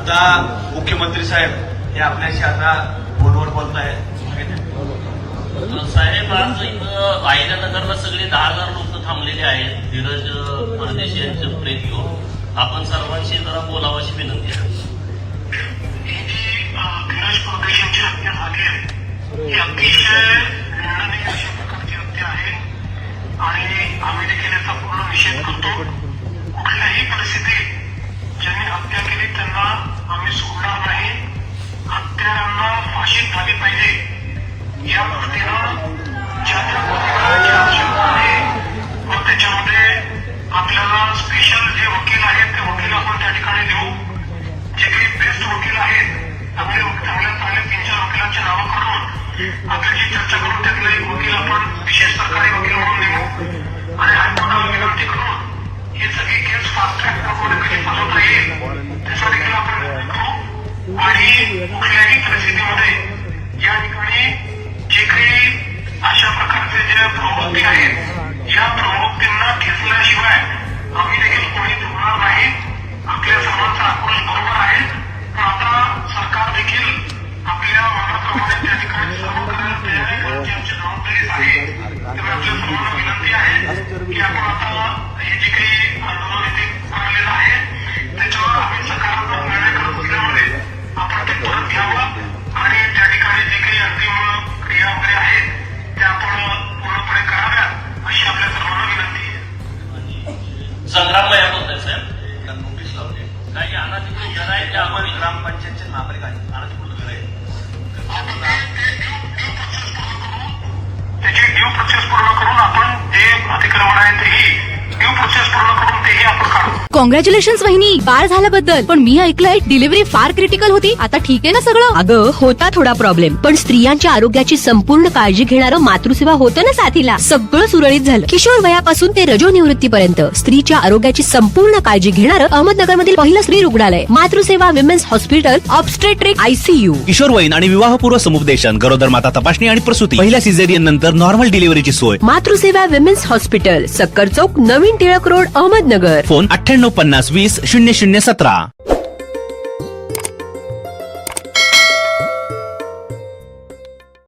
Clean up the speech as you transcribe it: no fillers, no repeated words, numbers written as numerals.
आता मुख्यमंत्री साहेब हे आपल्याशी आता फोनवर बोलताय. साहेब, आज इथं आयल्यानगरला सगळे 10,000 लोक थांबलेले आहेत धीरज परदेशी यांचं प्रेत घेऊन. आपण सर्वांशी जरा बोलावाची विनंती आहे. धीरज परदेशींची हत्या झाली आहे ही अतिशय निंदनीय अशा प्रकारची हत्या आहे आणि आम्ही देखील याचा पूर्ण निषेध करतो. कुठल्याही परिस्थितीत ज्यांनी हत्या केली त्यांना आम्ही सोडणार नाही. हत्यारांना फाशी झाली पाहिजे या दृष्टीनं ज्या गोष्टीची आवश्यकता आहे मग त्याच्यामध्ये आपल्याला स्पेशल जे वकील आहेत ते वकील आपण त्या ठिकाणी देऊ. जे काही बेस्ट वकील आहेत आपले चांगल्या 3-4 वकिलांची नावं करून आपल्याशी चर्चा करून त्यातला एक वकील आपण विशेष सरकारी वकील म्हणून नेमू आणि हायकोर्टाला विनंती करून ही सगळी केस फास्ट ट्रॅक प्रमाणे कशी चालवता येईल त्याचा देखील आपण करू. आणि कुठल्याही परिस्थितीमध्ये या ठिकाणी जे काही अशा प्रकारचे जे प्रवृत्ती आहेत या प्रवृत्तींना खेचल्याशिवाय आम्ही देखील कोणी थांबणार नाही. आपल्या सर्वांचा आक्रोश बरोबर आहे पण आता सरकार देखील आपल्या मनाप्रमाणे त्या ठिकाणी सर्व करायला तयार आहे कारण ती आमची जबाबदारीच आहे. त्यामुळे आपल्या सर्वांना विनंती आहे की आपण आता हे जे काही आंदोलन इथे करायलेलं आहे त्याच्यावर आम्ही सकारात्मक निर्णय करत असल्यामुळे आपण ते परत घ्यावं आणि त्या ठिकाणी जे काही अंतिम क्रिया वगैरे आहेत त्या आपण पूर्णपणे कराव्यात अशी आपल्या सर्वांना विनंती आहे. संग्राम भैया बोलताय साहेब. नोटीस लावली काही अनाधिकृत घर आहे ते आम्हाला ग्रामपंचायतचे नागरिक आहेत अनाधिकृत घर आहे. त्याची ड्यू प्रोसेस पूर्ण करून आपण जे अतिक्रमण आहे तेही ड्यू प्रोसेस पूर्ण करून तेही आपण काढू. कॉंग्रॅच्युलेशन वहिनी, बाळ झाल्याबद्दल. पण मी ऐकलंय डिलिव्हरी फार क्रिटिकल होती. आता ठीक आहे ना सगळं? अगं होता थोडा प्रॉब्लेम पण स्त्रियांच्या आरोग्याची संपूर्ण काळजी घेणारं मातृसेवा होतं ना साथीला. सगळं सुरळीत झालं. किशोर वयापासून ते रजोनिवृत्तीपर्यंत स्त्रीच्या आरोग्याची संपूर्ण काळजी घेणारं अहमदनगरमधील पहिलं स्त्री रुग्णालय Matruseva women's hospital obstetric ICU. किशोरवयीन आणि विवाहपूर्व समुपदेशन, गरोदर माता तपासणी आणि प्रसूती, पहिल्या सिझेरियन नंतर नॉर्मल डिलिव्हरीची सोय. मातृसेवा विमेन्स हॉस्पिटल, सक्कर चौक, नवीन टिळक रोड, अहमदनगर. फोन 9850 20 0017.